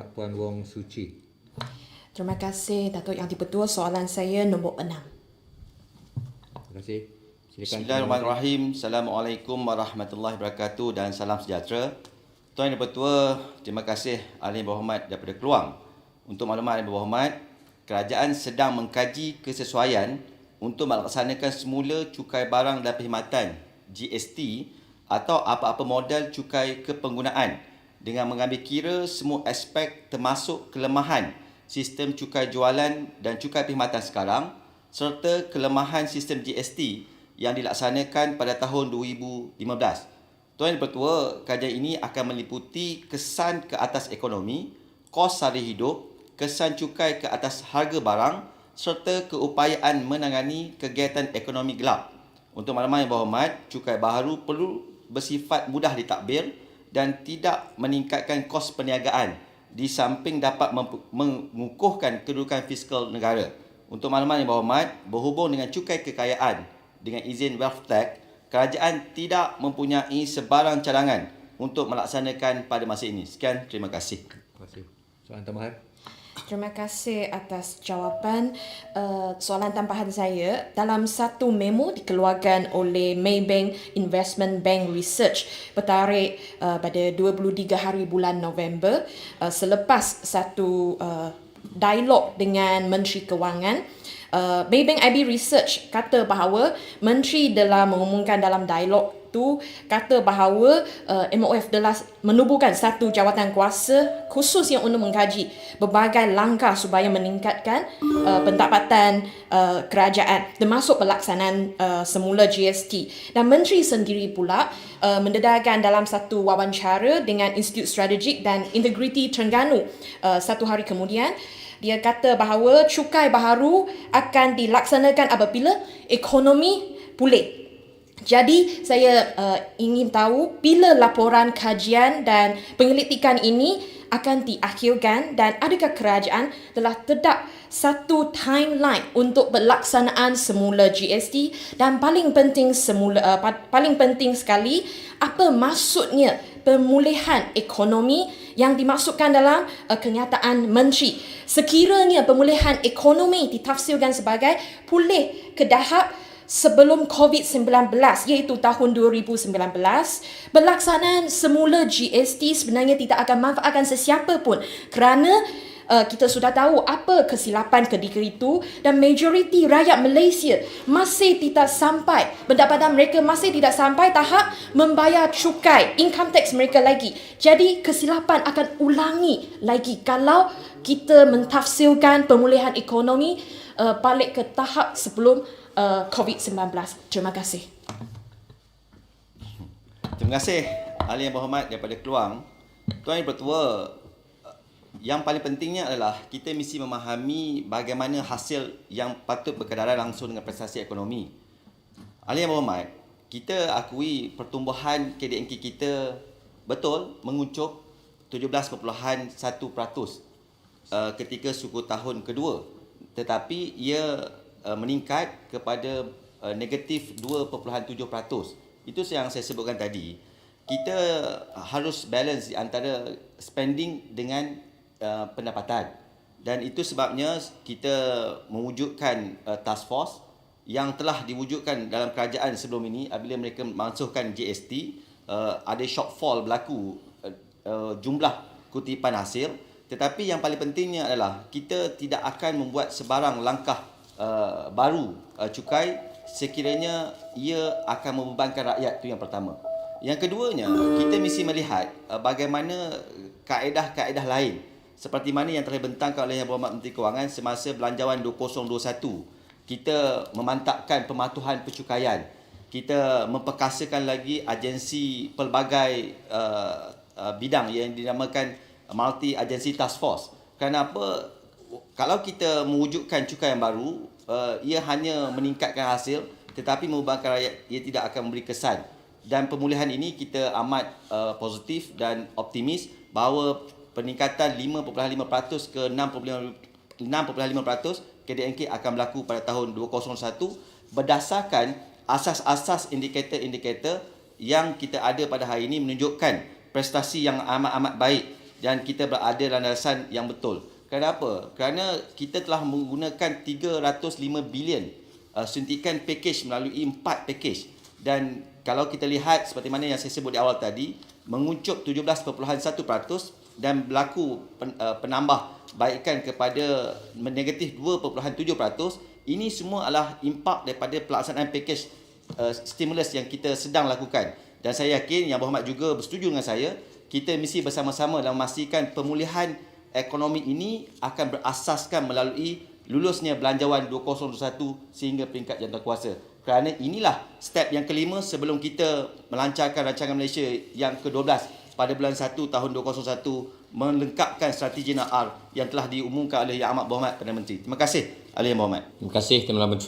Puan Wong Suci. Terima kasih Datuk Yang di-Pertua. Soalan saya nombor 6. Terima kasih. Silakan. Bismillahirrahmanirrahim. Assalamualaikum warahmatullahi wabarakatuh dan salam sejahtera. Tuan Yang Di-Pertua, terima kasih Ahli Yang Berhormat daripada Keluang. Untuk maklumat Ahli Yang Berhormat, kerajaan sedang mengkaji kesesuaian untuk melaksanakan semula cukai barang dan perkhidmatan GST atau apa-apa modal cukai kepenggunaan dengan mengambil kira semua aspek termasuk kelemahan sistem cukai jualan dan cukai perkhidmatan sekarang serta kelemahan sistem GST yang dilaksanakan pada tahun 2015. Tuan Yang Di-Pertua, kajian ini akan meliputi kesan ke atas ekonomi, kos sara hidup, kesan cukai ke atas harga barang serta keupayaan menangani kegiatan ekonomi gelap. Untuk maklumat yang berhormat, cukai baharu perlu bersifat mudah ditadbir dan tidak meningkatkan kos perniagaan di samping dapat mengukuhkan kedudukan fiskal negara. Untuk maklumat yang berhormat, berhubung dengan cukai kekayaan dengan izin wealth tax, kerajaan tidak mempunyai sebarang cadangan untuk melaksanakan pada masa ini. Sekian, terima kasih. Terima kasih. Soalan tambahan. Terima kasih atas jawapan. Soalan tambahan saya, dalam satu memo dikeluarkan oleh Maybank Investment Bank Research bertarikh pada 23 hari bulan November, selepas satu dialog dengan Menteri Kewangan, Maybank IB Research kata bahawa Menteri telah mengumumkan dalam dialog tu kata bahawa MOF telah menubuhkan satu jawatan kuasa khusus yang untuk mengkaji berbagai langkah supaya meningkatkan pendapatan kerajaan termasuk pelaksanaan semula GST. Dan Menteri sendiri pula mendedarkan dalam satu wawancara dengan Institut Strategik dan Integriti Terengganu satu hari kemudian, dia kata bahawa cukai baharu akan dilaksanakan apabila ekonomi pulih. Jadi saya ingin tahu bila laporan kajian dan penyelidikan ini akan diakhirkan dan adakah kerajaan telah tetap satu timeline untuk pelaksanaan semula GST dan paling penting sekali, apa maksudnya pemulihan ekonomi yang dimaksudkan dalam kenyataan Menteri. Sekiranya pemulihan ekonomi ditafsirkan sebagai pulih ke tahap sebelum COVID-19 iaitu tahun 2019, pelaksanaan semula GST sebenarnya tidak akan manfaatkan sesiapa pun kerana kita sudah tahu apa kesilapan ketika itu dan majoriti rakyat Malaysia masih tidak sampai, pendapatan mereka masih tidak sampai tahap membayar cukai income tax mereka lagi. Jadi kesilapan akan ulangi lagi kalau kita mentafsirkan pemulihan ekonomi balik ke tahap sebelum COVID-19. Terima kasih. Terima kasih Ahli Yang Berhormat daripada Keluang. Tuan Yang Di-Pertua, yang paling pentingnya adalah kita mesti memahami bagaimana hasil yang patut berkedaran langsung dengan prestasi ekonomi. Ahli Yang Berhormat, kita akui pertumbuhan KDNK kita betul menguncup 17.1% ketika suku tahun kedua. Tetapi ia meningkat kepada negatif 2.7%. Itu yang saya sebutkan tadi. Kita harus balance di antara spending dengan pendapatan. Dan itu sebabnya kita mewujudkan task force yang telah diwujudkan dalam kerajaan sebelum ini apabila mereka mansuhkan GST, ada shortfall berlaku jumlah kutipan hasil. Tetapi yang paling pentingnya adalah kita tidak akan membuat sebarang langkah baru cukai sekiranya ia akan membebankan rakyat. Itu yang pertama. Yang keduanya, kita mesti melihat bagaimana kaedah-kaedah lain seperti mana yang telah dibentangkan oleh Yang Berhormat Menteri Kewangan semasa Belanjawan 2021. Kita memantapkan pematuhan percukaian. Kita memperkasakan lagi agensi pelbagai bidang yang dinamakan Multi Agency Task Force. Kenapa? Kalau kita mewujudkan cukai yang baru, ia hanya meningkatkan hasil tetapi membebankan rakyat, ia tidak akan memberi kesan. Dan pemulihan ini kita amat positif dan optimis bahawa peningkatan 5.5% ke 6.5% KDNK akan berlaku pada tahun 2021 berdasarkan asas-asas indikator-indikator yang kita ada pada hari ini menunjukkan prestasi yang amat-amat baik dan kita berada dalam landasan yang betul. Kenapa? Kerana kita telah menggunakan 305 bilion suntikan package melalui 4 package. Dan kalau kita lihat seperti mana yang saya sebut di awal tadi, menguncup 17.1% dan berlaku penambahbaikan kepada negatif 2.7%. Ini semua adalah impak daripada pelaksanaan package stimulus yang kita sedang lakukan. Dan saya yakin Yang Berhormat juga bersetuju dengan saya, kita mesti bersama-sama dalam memastikan pemulihan ekonomi ini akan berasaskan melalui lulusnya Belanjawan 2021 sehingga peringkat jawatankuasa. Kerana inilah step yang kelima sebelum kita melancarkan rancangan Malaysia yang ke-12 pada bulan 1 tahun 2021 melengkapkan strategi NAR yang telah diumumkan oleh Yang Amat Berhormat Perdana Menteri. Terima kasih, Ahli Yang Berhormat. Terima kasih Timbalan Menteri.